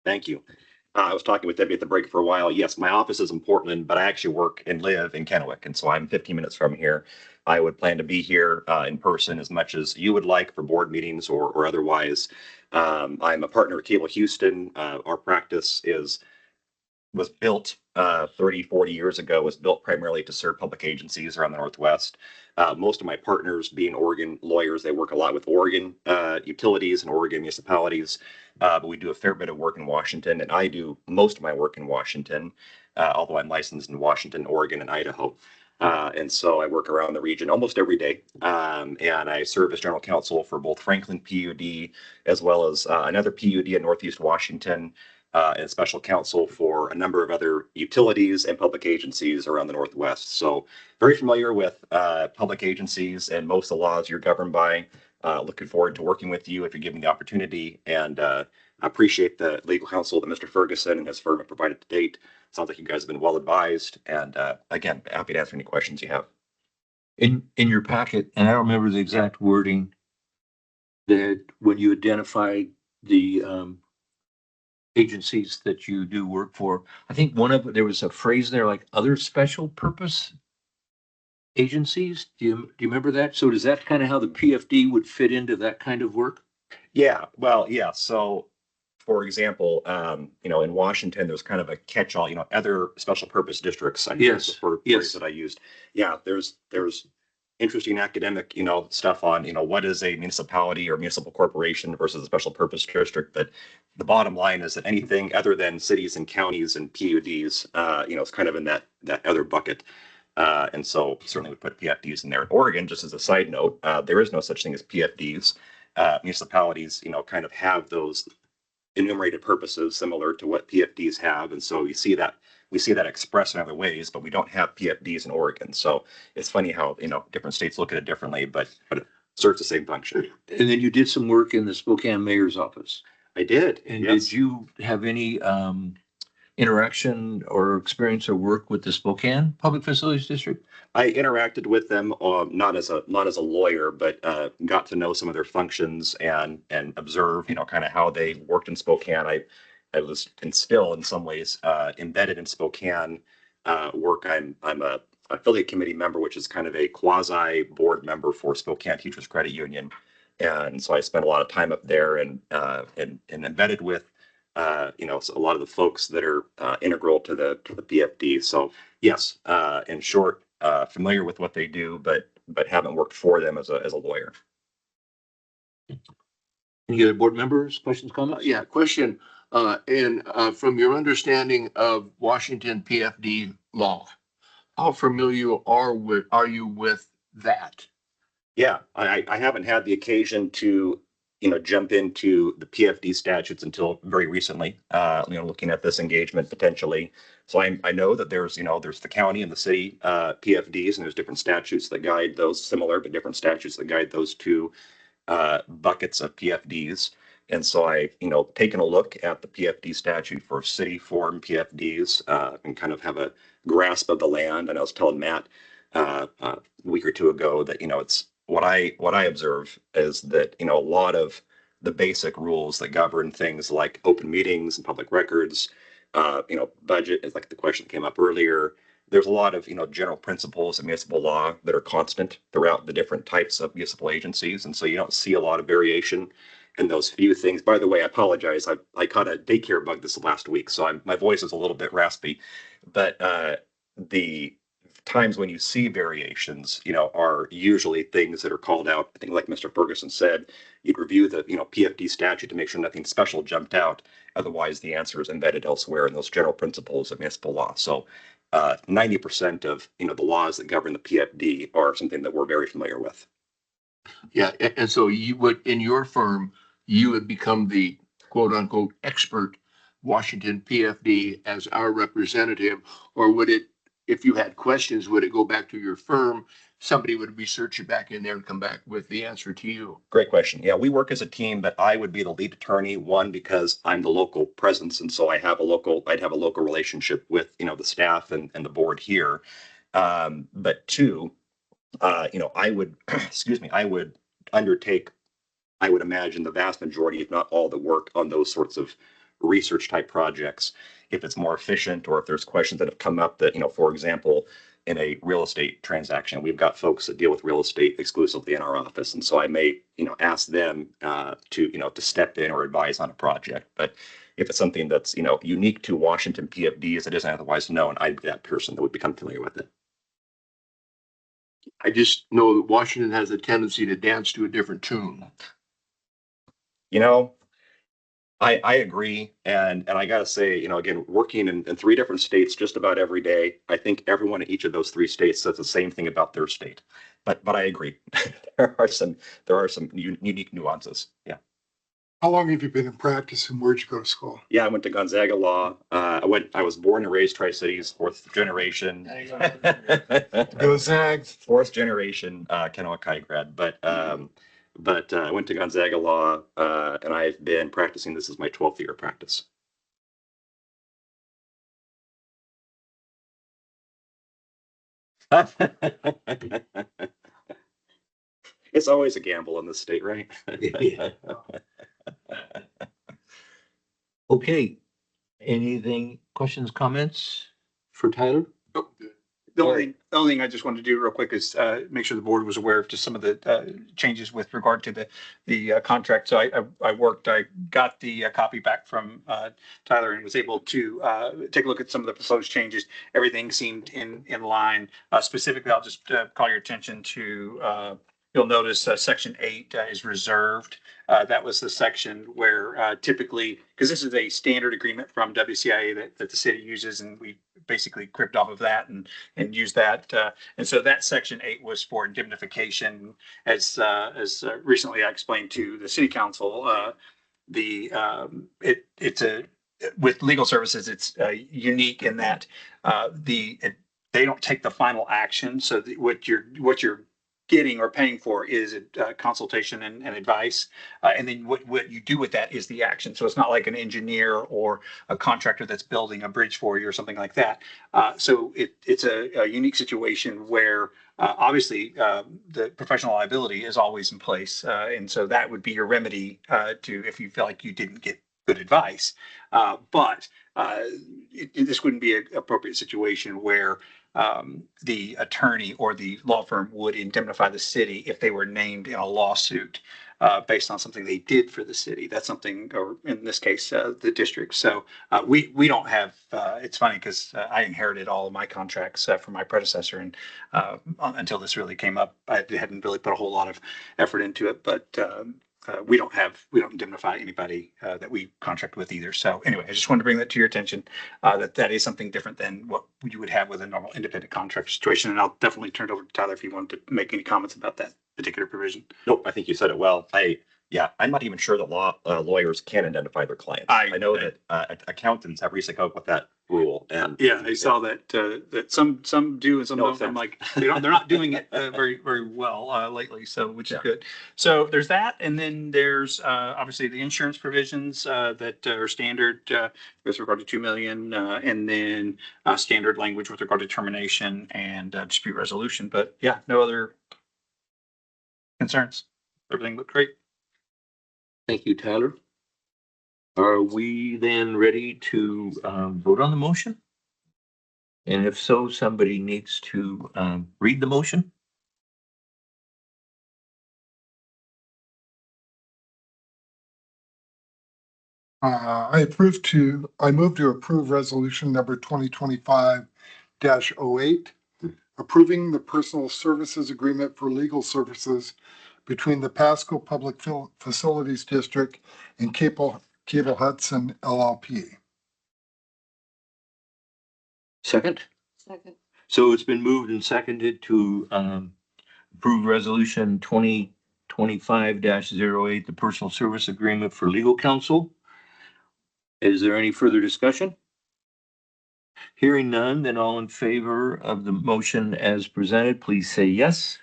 Speaker 11: Thank you. I was talking with Debbie at the break for a while. Yes, my office is in Portland, but I actually work and live in Kennewick, and so I'm 15 minutes from here. I would plan to be here in person as much as you would like for board meetings or otherwise. I'm a partner at Cable Houston. Our practice was built 30, 40 years ago, was built primarily to serve public agencies around the Northwest. Most of my partners being Oregon lawyers, they work a lot with Oregon utilities and Oregon municipalities, but we do a fair bit of work in Washington, and I do most of my work in Washington, although I'm licensed in Washington, Oregon, and Idaho. And so I work around the region almost every day, and I serve as general counsel for both Franklin PUD as well as another PUD in Northeast Washington, and special counsel for a number of other utilities and public agencies around the Northwest. So very familiar with public agencies and most of the laws you're governed by. Looking forward to working with you if you give me the opportunity, and appreciate the legal counsel that Mr. Ferguson and his firm have provided to date. Sounds like you guys have been well advised, and again, happy to answer any questions you have.
Speaker 1: In your packet, and I don't remember the exact wording, that when you identified the agencies that you do work for, I think there was a phrase there like other special purpose agencies. Do you remember that? So is that kind of how the PFD would fit into that kind of work?
Speaker 11: Yeah, well, yeah. So for example, in Washington, there's kind of a catch-all, other special purpose districts.
Speaker 1: Yes.
Speaker 11: For phrase that I used. Yeah, there's interesting academic, stuff on, what is a municipality or municipal corporation versus a special purpose district. But the bottom line is that anything other than cities and counties and PUDs, is kind of in that other bucket. And so certainly we put PFDs in there. In Oregon, just as a side note, there is no such thing as PFDs. Municipalities, kind of have those enumerated purposes similar to what PFDs have. And so we see that expressed in other ways, but we don't have PFDs in Oregon. So it's funny how, different states look at it differently, but it serves the same function.
Speaker 1: And then you did some work in the Spokane mayor's office.
Speaker 11: I did.
Speaker 1: And
Speaker 11: yes.
Speaker 1: Did you have any interaction or experience or work with the Spokane Public Facilities District?
Speaker 11: I interacted with them, not as a lawyer, but got to know some of their functions and observe, kind of how they worked in Spokane. I was and still in some ways embedded in Spokane work. I'm a affiliate committee member, which is kind of a quasi board member for Spokane Teachers Credit Union, and so I spent a lot of time up there and embedded with so a lot of the folks that are integral to the PFD. So yes, in short, familiar with what they do, but haven't worked for them as a lawyer.
Speaker 1: Any other board members, questions, comments?
Speaker 5: Yeah, question. And from your understanding of Washington PFD law, how familiar are you with that?
Speaker 11: Yeah, I haven't had the occasion to, jump into the PFD statutes until very recently, looking at this engagement potentially. So I know that there's the county and the city PFDs, and there's different statutes that guide those, similar but different statutes that guide those two buckets of PFDs. And so I, taken a look at the PFD statute for city form PFDs and kind of have a grasp of the land. And I was telling Matt a week or two ago that, it's what I observe is that, a lot of the basic rules that govern things like open meetings and public records, budget is like the question that came up earlier. There's a lot of, general principles of municipal law that are constant throughout the different types of municipal agencies. And so you don't see a lot of variation in those few things. By the way, I apologize. I caught a daycare bug this last week, so my voice is a little bit raspy. But the times when you see variations, are usually things that are called out. I think, like Mr. Ferguson said, you'd review the, PFD statute to make sure nothing special jumped out. Otherwise, the answer is embedded elsewhere in those general principles of municipal law. So 90% of, the laws that govern the PFD are something that we're very familiar with.
Speaker 5: Yeah, and so you would, in your firm, you would become the quote unquote expert Washington PFD as our representative, or would it, if you had questions, would it go back to your firm? Somebody would research it back in there and come back with the answer to you.
Speaker 11: Great question. Yeah, we work as a team, but I would be the lead attorney, one, because I'm the local presence. And so I'd have a local relationship with, the staff and the board here. But two, I would, I would undertake, I would imagine, the vast majority, if not all, the work on those sorts of research type projects. If it's more efficient, or if there's questions that have come up that, for example, in a real estate transaction, we've got folks that deal with real estate exclusively in our office. And so I may, ask them to step in or advise on a project. But if it's something that's, unique to Washington PFDs that isn't otherwise known, I'd be that person that would become familiar with it.
Speaker 5: I just know that Washington has a tendency to dance to a different tune.
Speaker 11: I agree. And I got to say, again, working in 3 different states just about every day, I think everyone in each of those 3 states says the same thing about their state. But I agree. there are some unique nuances. Yeah.
Speaker 4: How long have you been in practice and where'd you go to school?
Speaker 11: Yeah, I went to Gonzaga Law. I was born and raised Tri-Cities, 4th generation.
Speaker 4: Go Zags.
Speaker 11: 4th generation Kanawha grad. But I went to Gonzaga Law, and I've been practicing. This is my 12th year of practice. It's always a gamble in this state, right?
Speaker 1: Yeah. Okay. Anything, questions, comments for Tyler?
Speaker 10: The only thing I just wanted to do real quick is make sure the board was aware of just some of the changes with regard to the contract. So I got the copy back from Tyler and was able to take a look at some of the proposed changes. Everything seemed in line. Specifically, I'll just call your attention to, you'll notice section 8 is reserved. That was the section where typically, because this is a standard agreement from WCIA that the city uses, and we basically cribbed off of that and used that. And so that section 8 was for indemnification. As recently I explained to the city council, with legal services, it's unique in that they don't take the final action. So what you're getting or paying for is consultation and advice. And then what you do with that is the action. So it's not like an engineer or a contractor that's building a bridge for you or something like that. So it's a unique situation where obviously the professional liability is always in place. And so that would be your remedy to if you feel like you didn't get good advice. But this wouldn't be an appropriate situation where the attorney or the law firm would indemnify the city if they were named in a lawsuit based on something they did for the city. That's something, or in this case, the district. So we don't have. It's funny because I inherited all of my contracts from my predecessor, and until this really came up, I hadn't really put a whole lot of effort into it. But we don't indemnify anybody that we contract with either. So anyway, I just wanted to bring that to your attention, that is something different than what you would have with a normal independent contractor situation. And I'll definitely turn it over to Tyler if you want to make any comments about that particular provision.
Speaker 11: Nope, I think you said it well. I'm not even sure that lawyers can identify their clients. I know that accountants have recently come up with that rule. And
Speaker 10: I saw that that some do and some don't. I'm like, they're not doing it very well lately. So which is good. So there's that, and then there's obviously the insurance provisions that are standard with regard to 2 million, and then standard language with regard to termination and dispute resolution. But yeah, no other concerns. Everything looked great.
Speaker 1: Thank you, Tyler. Are we then ready to vote on the motion? And if so, somebody needs to read the motion.
Speaker 4: I move to approve resolution number 2025-08, approving the personal services agreement for legal services between the Pasco Public Facilities District and Cable Hudson LLP.
Speaker 1: Second?
Speaker 3: Second.
Speaker 1: So it's been moved and seconded to approve resolution 2025-08, the personal service agreement for legal counsel. Is there any further discussion? Hearing none, then all in favor of the motion as presented, please say yes.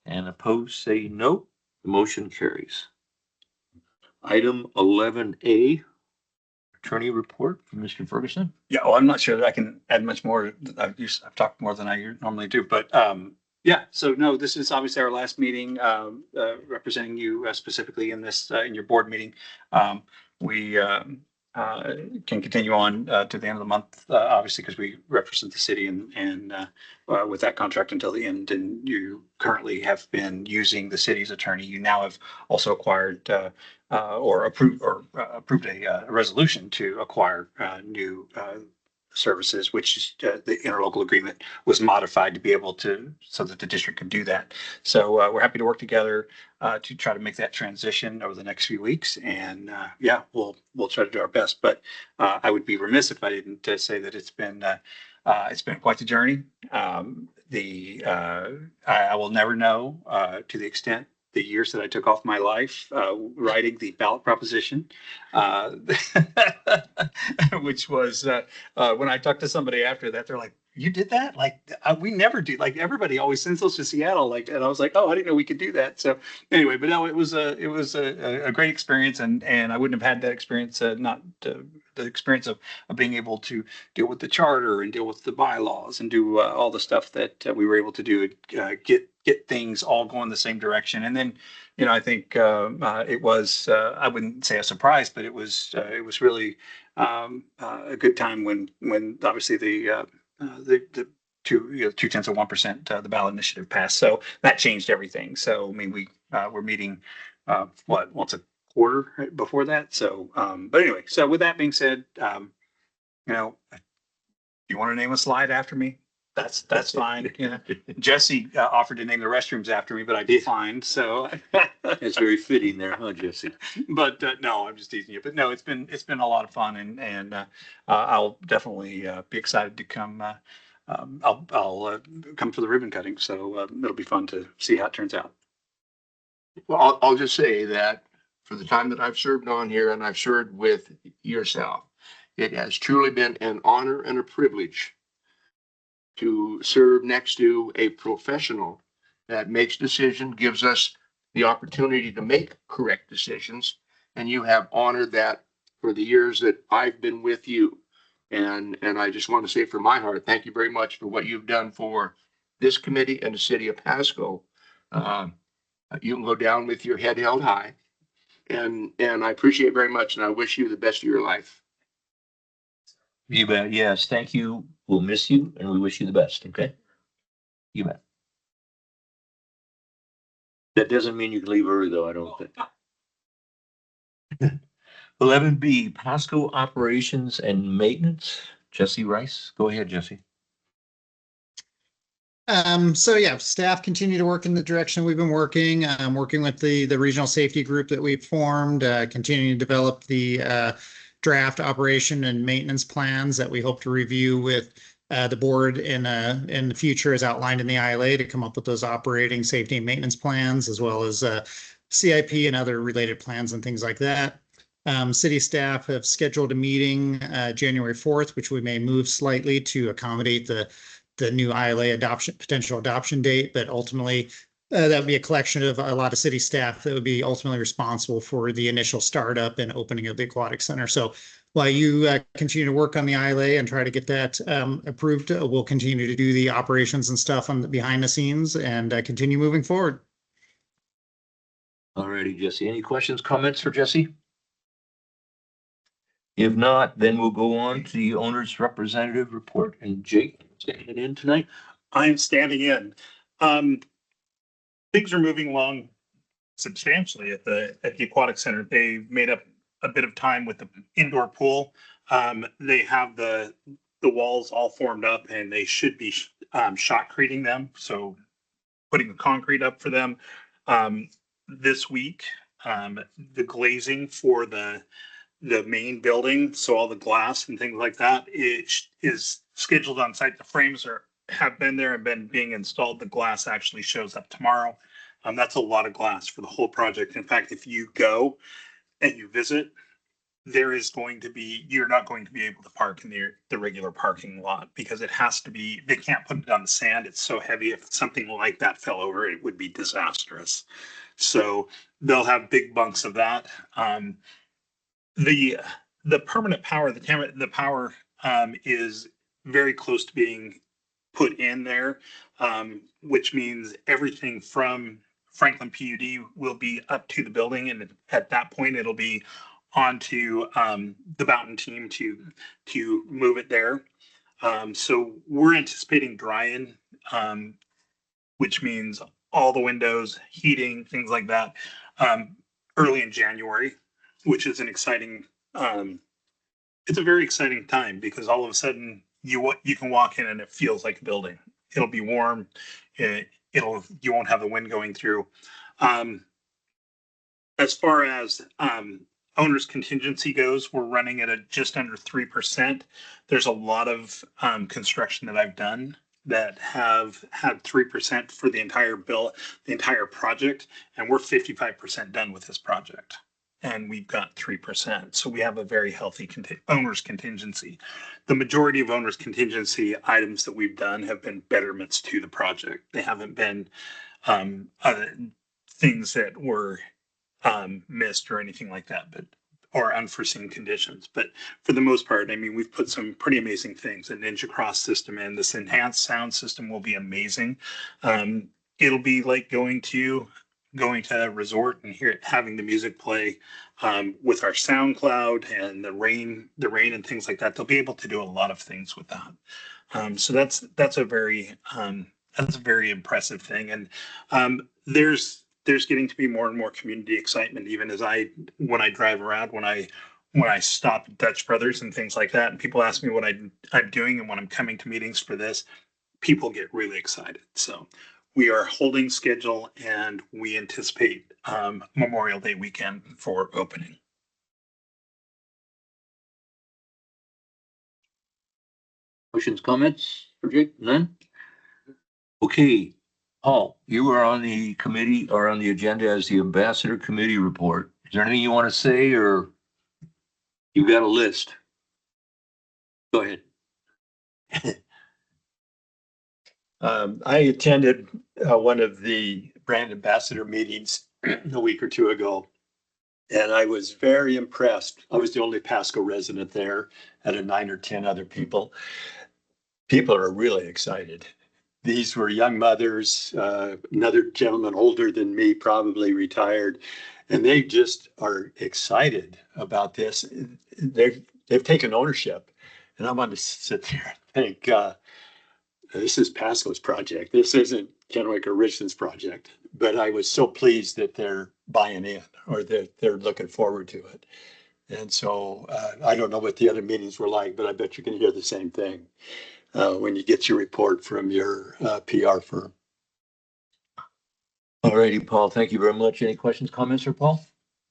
Speaker 1: And opposed, say no. The motion carries. Item 11A, attorney report from Mr. Ferguson.
Speaker 10: Yeah, well, I'm not sure that I can add much more. I've talked more than I normally do, but yeah. So no, this is obviously our last meeting representing you specifically in this in your board meeting. We can continue on to the end of the month, obviously, because we represent the city and with that contract until the end. And you currently have been using the city's attorney. You now have also acquired or approved a resolution to acquire new services, which is the interlocal agreement was modified to be able to so that the district could do that. So we're happy to work together to try to make that transition over the next few weeks. And yeah, we'll try to do our best. But I would be remiss if I didn't say that it's been quite the journey. I will never know to the extent the years that I took off my life writing the ballot proposition, which was when I talked to somebody after that, they're like, "You did that? Like we never do. Like everybody always sends those to Seattle." Like, and I was like, "Oh, I didn't know we could do that." So anyway, but no, it was a great experience, and I wouldn't have had that experience the experience of being able to deal with the charter and deal with the bylaws and do all the stuff that we were able to do, get things all going the same direction. And then, I think it was, I wouldn't say a surprise, but it was really a good time when obviously the 0.2%, the ballot initiative passed. So that changed everything. So, I mean, we're meeting once a quarter right before that. So, but anyway, so with that being said, you want to name a slide after me? That's fine. Jesse offered to name the restrooms after me, but I declined. So
Speaker 1: it's very fitting there, huh, Jesse?
Speaker 10: But no, I'm just teasing you. But no, it's been a lot of fun, and I'll definitely be excited to come. I'll come for the ribbon cutting. So it'll be fun to see how it turns out.
Speaker 5: Well, I'll just say that for the time that I've served on here and I've served with yourself, it has truly been an honor and a privilege to serve next to a professional that makes decisions, gives us the opportunity to make correct decisions. And you have honored that for the years that I've been with you. And I just want to say from my heart, thank you very much for what you've done for this committee and the city of Pasco. You can go down with your head held high. And I appreciate it very much. And I wish you the best of your life.
Speaker 1: You bet. Yes, thank you. We'll miss you and we wish you the best. Okay. You bet. That doesn't mean you can leave early though, I don't think. 11B, Pasco Operations and Maintenance. Jesse Rice. Go ahead, Jesse.
Speaker 9: So yeah, staff continue to work in the direction we've been working, working with the regional safety group that we've formed, continuing to develop the draft operation and maintenance plans that we hope to review with the board in the future as outlined in the ILA to come up with those operating safety and maintenance plans, as well as CIP and other related plans and things like that. City staff have scheduled a meeting January 4th, which we may move slightly to accommodate the new ILA potential adoption date, but ultimately that would be a collection of a lot of city staff that would be ultimately responsible for the initial startup and opening of the aquatic center. So while you continue to work on the ILA and try to get that approved, we'll continue to do the operations and stuff on the behind the scenes and continue moving forward.
Speaker 1: All righty, Jesse. Any questions, comments for Jesse? If not, then we'll go on to the owner's representative report. And Jake, standing in tonight.
Speaker 12: I'm standing in. Things are moving along substantially at the aquatic center. They made up a bit of time with the indoor pool. They have the walls all formed up and they should be shotcreting them. So putting the concrete up for them this week. The glazing for the main building, so all the glass and things like that, it is scheduled on site. The frames have been there and been being installed. The glass actually shows up tomorrow. That's a lot of glass for the whole project. In fact, if you go and you visit, you're not going to be able to park in the regular parking lot because it has to be, they can't put it on the sand. It's so heavy. If something like that fell over, it would be disastrous. So they'll have big bunks of that. The permanent power, the power is very close to being put in there, which means everything from Franklin PUD will be up to the building, and at that point it'll be onto the Mountain team to move it there. So we're anticipating dry-in, which means all the windows, heating, things like that, early in January, which is an exciting, it's a very exciting time because all of a sudden you can walk in and it feels like a building. It'll be warm. You won't have the wind going through. As far as owner's contingency goes, we're running at just under 3%. There's a lot of construction that I've done that have had 3% for the entire project, and we're 55% done with this project. And we've got 3%. So we have a very healthy owner's contingency. The majority of owner's contingency items that we've done have been betterments to the project. They haven't been other things that were missed or anything like that, or unforeseen conditions. But for the most part, I mean, we've put some pretty amazing things. A Ninja Cross system in. This enhanced sound system will be amazing. It'll be like going to a resort and having the music play with our SoundCloud and the rain and things like that. They'll be able to do a lot of things with that. So that's a very impressive thing. And there's getting to be more and more community excitement, even when I drive around, when I stop at Dutch Brothers and things like that, and people ask me what I'm doing and when I'm coming to meetings for this, people get really excited. So we are holding schedule and we anticipate Memorial Day weekend for opening.
Speaker 1: Questions, comments for Jake? None? Okay. Paul, you are on the committee or on the agenda as the ambassador committee report. Is there anything you want to say or you've got a list? Go ahead.
Speaker 13: I attended one of the brand ambassador meetings a week or two ago, and I was very impressed. I was the only Pasco resident there, out of 9 or 10 other people. People are really excited. These were young mothers, another gentleman older than me, probably retired, and they just are excited about this. They've taken ownership, and I want to sit there and think, this is Pasco's project. This isn't Kennewick or Richland's project. But I was so pleased that they're buying in, or that they're looking forward to it. And so I don't know what the other meetings were like, but I bet you can hear the same thing when you get your report from your PR firm.
Speaker 1: All righty, Paul, thank you very much. Any questions, comments for Paul?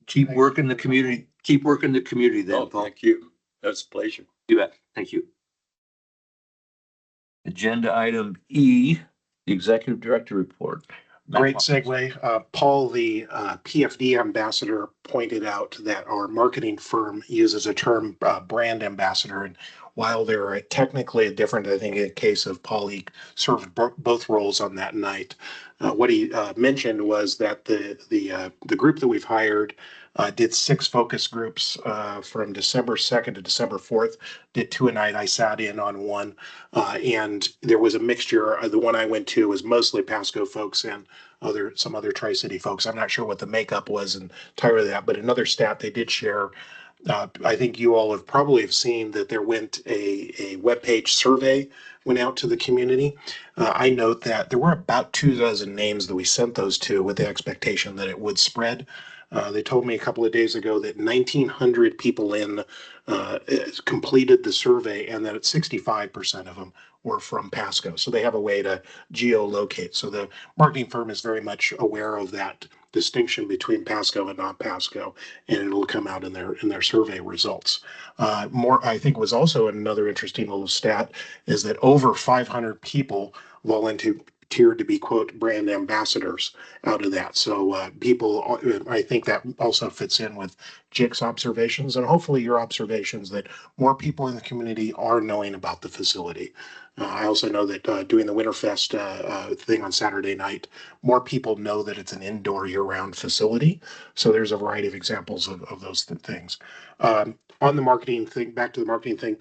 Speaker 1: Keep working the community, keep working the community then,
Speaker 13: Oh,
Speaker 1: Paul.
Speaker 13: thank you. That's a pleasure.
Speaker 1: You bet. Thank you. Agenda item E, the executive director report.
Speaker 2: Great segue. Paul, the PFD ambassador, pointed out that our marketing firm uses a term brand ambassador. And while they're technically different, I think in the case of Paul, he served both roles on that night. What he mentioned was that the group that we've hired did 6 focus groups from December 2nd to December 4th, did 2 a night. I sat in on one, and there was a mixture. The one I went to was mostly Pasco folks and some other Tri-City folks. I'm not sure what the makeup was entirely that, but another stat they did share. I think you all have probably seen that there went a webpage survey went out to the community. I note that there were about 24 names that we sent those to with the expectation that it would spread. They told me a couple of days ago that 1,900 people completed the survey, and that 65% of them were from Pasco. So they have a way to geolocate. So the marketing firm is very much aware of that distinction between Pasco and not Pasco, and it'll come out in their survey results. I think was also another interesting little stat is that over 500 people volunteered to be, quote, brand ambassadors out of that. So people, I think that also fits in with Jake's observations, and hopefully your observations, that more people in the community are knowing about the facility. I also know that doing the Winterfest thing on Saturday night, more people know that it's an indoor year-round facility. So there's a variety of examples of those things. On the marketing thing, back to the marketing thing,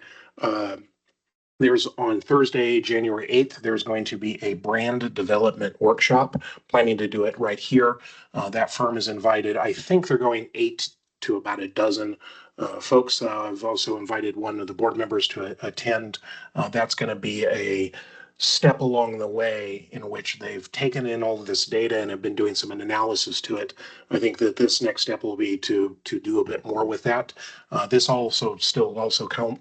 Speaker 2: there's on Thursday, January 8th, there's going to be a brand development workshop, planning to do it right here. That firm is invited. I think they're going 8 to about a dozen folks. I've also invited one of the board members to attend. That's going to be a step along the way in which they've taken in all of this data and have been doing some analysis to it. I think that this next step will be to do a bit more with that. This also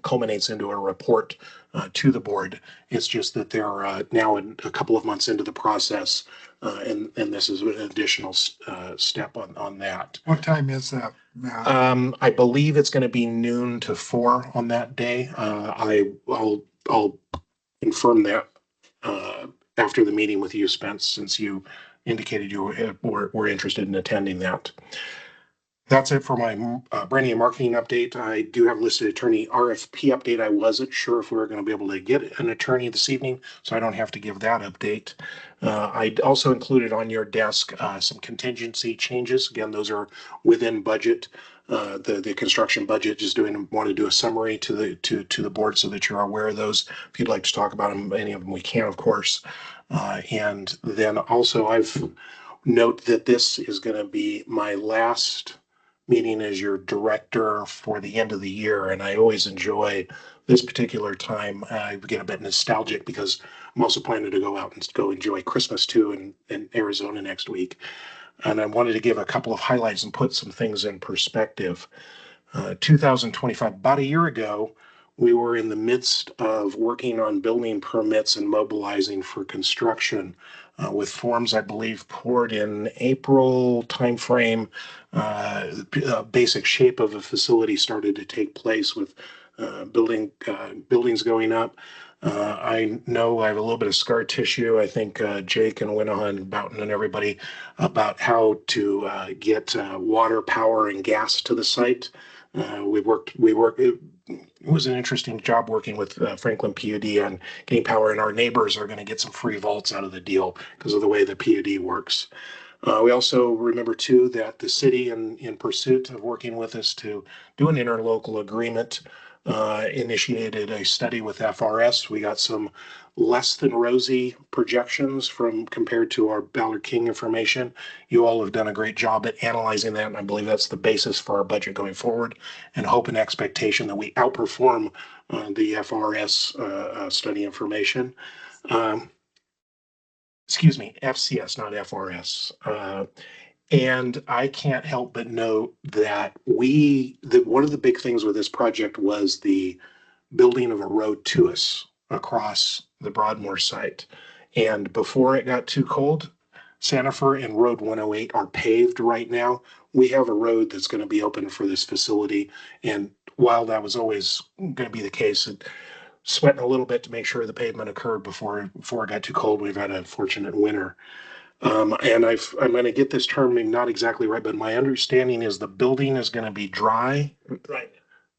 Speaker 2: culminates into a report to the board. It's just that they're now a couple of months into the process, and this is an additional step on that.
Speaker 4: What time is that, Matt?
Speaker 2: I believe it's going to be noon to 4 on that day. I'll confirm that after the meeting with you, Spence, since you indicated you were interested in attending that. That's it for my branding and marketing update. I do have listed attorney RFP update. I wasn't sure if we were going to be able to get an attorney this evening, so I don't have to give that update. I also included on your desk some contingency changes. Again, those are within budget. The construction budget, just want to do a summary to the board so that you're aware of those. If you'd like to talk about them, any of them we can, of course. And then also I've note that this is going to be my last meeting as your director for the end of the year. And I always enjoy this particular time. I get a bit nostalgic because I'm also planning to go out and go enjoy Christmas too in Arizona next week. And I wanted to give a couple of highlights and put some things in perspective. 2025, about a year ago, we were in the midst of working on building permits and mobilizing for construction with forms, I believe, poured in April timeframe. Basic shape of a facility started to take place with buildings going up. I know I have a little bit of scar tissue. I think Jake and Winahan and Boughton and everybody about how to get water, power, and gas to the site. It was an interesting job working with Franklin PUD on getting power, and our neighbors are going to get some free vaults out of the deal because of the way the PUD works. We also remember too that the city, in pursuit of working with us to do an interlocal agreement, initiated a study with FRS. We got some less than rosy projections from compared to our Ballard King information. You all have done a great job at analyzing that, and I believe that's the basis for our budget going forward, and hope and expectation that we outperform the FRS study information. Excuse me, FCS, not FRS. And I can't help but note that one of the big things with this project was the building of a road to us across the Broadmoor site. And before it got too cold, Sandifer and Road 108 are paved right now. We have a road that's going to be open for this facility. And while that was always going to be the case, sweating a little bit to make sure the pavement occurred before it got too cold. We've had a fortunate winter. And I'm going to get this term not exactly right, but my understanding is the building is going to be dry.
Speaker 12: Right.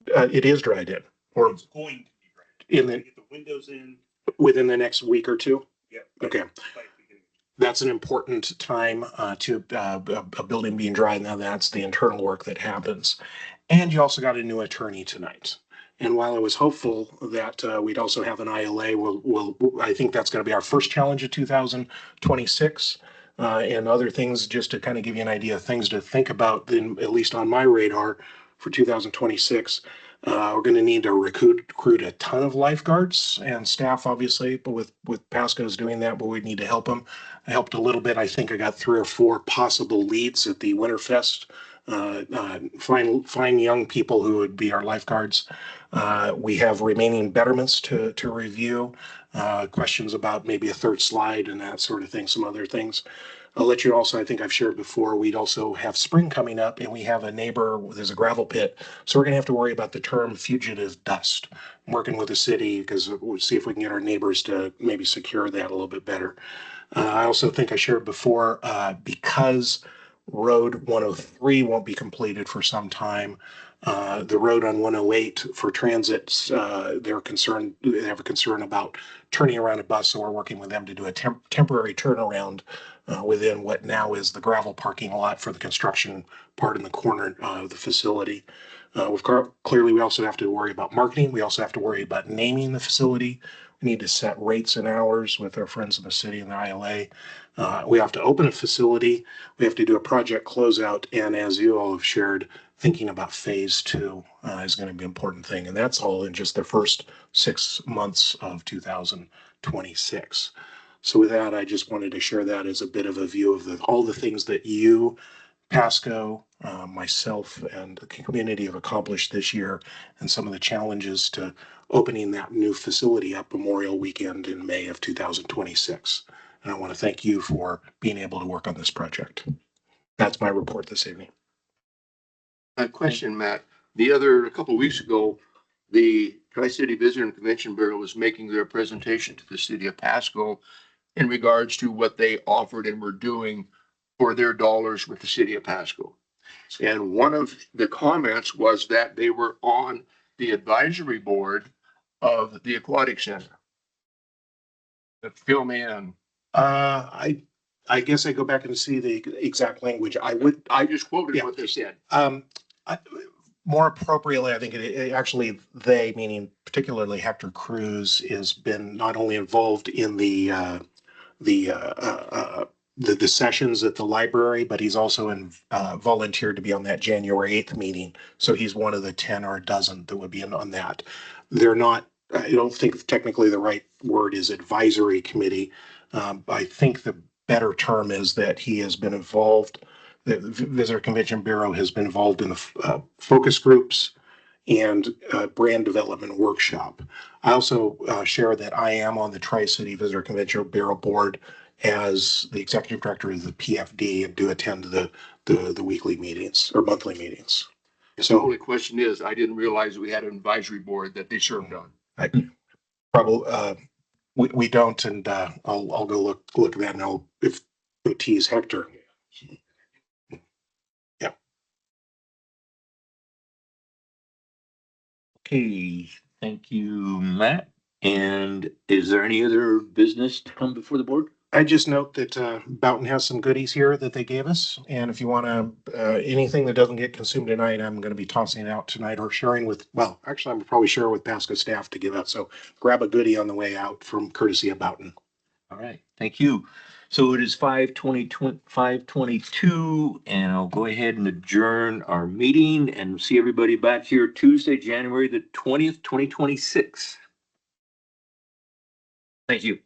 Speaker 2: It is dried in, or
Speaker 12: It's going to be right.
Speaker 2: in the,
Speaker 12: Get the windows in.
Speaker 2: within the next week or two.
Speaker 12: Yeah.
Speaker 2: Okay. That's an important time to a building being dry. Now that's the internal work that happens. And you also got a new attorney tonight. And while I was hopeful that we'd also have an ILA, I think that's going to be our first challenge of 2026. And other things, just to kind of give you an idea of things to think about, at least on my radar for 2026. We're going to need to recruit a ton of lifeguards and staff, obviously, but with Pasco's doing that, but we need to help them. I helped a little bit. I think I got 3 or 4 possible leads at the Winterfest. Find young people who would be our lifeguards. We have remaining betterments to review, questions about maybe a third slide and that sort of thing, some other things. I'll let you also, I think I've shared before, we'd also have spring coming up, and we have a neighbor, there's a gravel pit. So we're going to have to worry about the term fugitive dust. I'm working with the city because we'll see if we can get our neighbors to maybe secure that a little bit better. I also think I shared before, because Road 103 won't be completed for some time. The road on 108 for transit, they have a concern about turning around a bus, so we're working with them to do a temporary turnaround within what now is the gravel parking lot for the construction part in the corner of the facility. Clearly, we also have to worry about marketing. We also have to worry about naming the facility. We need to set rates and hours with our friends in the city and the ILA. We have to open a facility. We have to do a project closeout. And as you all have shared, thinking about phase 2 is going to be an important thing. And that's all in just the first 6 months of 2026. So with that, I just wanted to share that as a bit of a view of all the things that you, Pasco, myself, and the community have accomplished this year, and some of the challenges to opening that new facility up Memorial Weekend in May of 2026. And I want to thank you for being able to work on this project. That's my report this evening.
Speaker 5: A question, Matt. A couple of weeks ago, the Tri-City Visitor and Convention Bureau was making their presentation to the city of Pasco in regards to what they offered and were doing for their dollars with the city of Pasco. And one of the comments was that they were on the advisory board of the aquatic center. Fill me in.
Speaker 2: I guess I go back and see the exact language.
Speaker 5: I just quoted what they said.
Speaker 2: More appropriately, I think actually they, meaning particularly Hector Cruz, has been not only involved in the sessions at the library, but he's also volunteered to be on that January 8th meeting. So he's one of the 10 or a dozen that would be on that. They're not, I don't think technically the right word is advisory committee. I think the better term is that he has been involved. The Visitor Convention Bureau has been involved in the focus groups and brand development workshop. I also share that I am on the Tri-City Visitor Convention Bureau board as the executive director of the PFD and do attend the weekly meetings or monthly meetings.
Speaker 5: So the only question is, I didn't realize we had an advisory board that they served on.
Speaker 2: We don't, and I'll go look at that now if we tease Hector.
Speaker 1: Okay, thank you, Matt. And is there any other business to come before the board?
Speaker 2: I just note that Boughton has some goodies here that they gave us. And if you want to, anything that doesn't get consumed tonight, I'm going to be tossing it out tonight or sharing with, well, actually, I'm probably sharing with Pasco staff to give out. So grab a goodie on the way out from courtesy of Boughton.
Speaker 1: All right, thank you. So it is 5:22, and I'll go ahead and adjourn our meeting and see everybody back here Tuesday, January the 20th, 2026. Thank you.